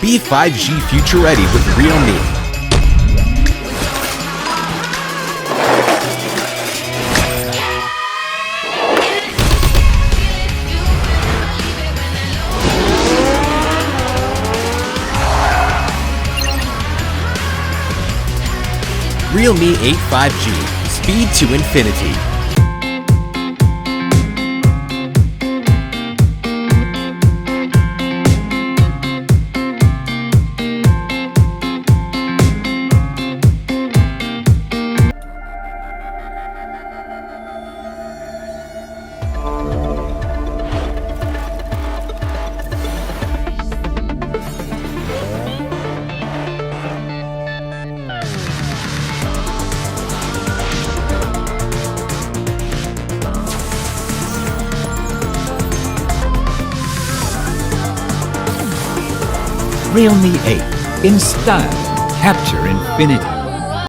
Be 5G future ready with Realme. Realme 8 5G, speed to infinity. Realme 8. In style, capture infinity.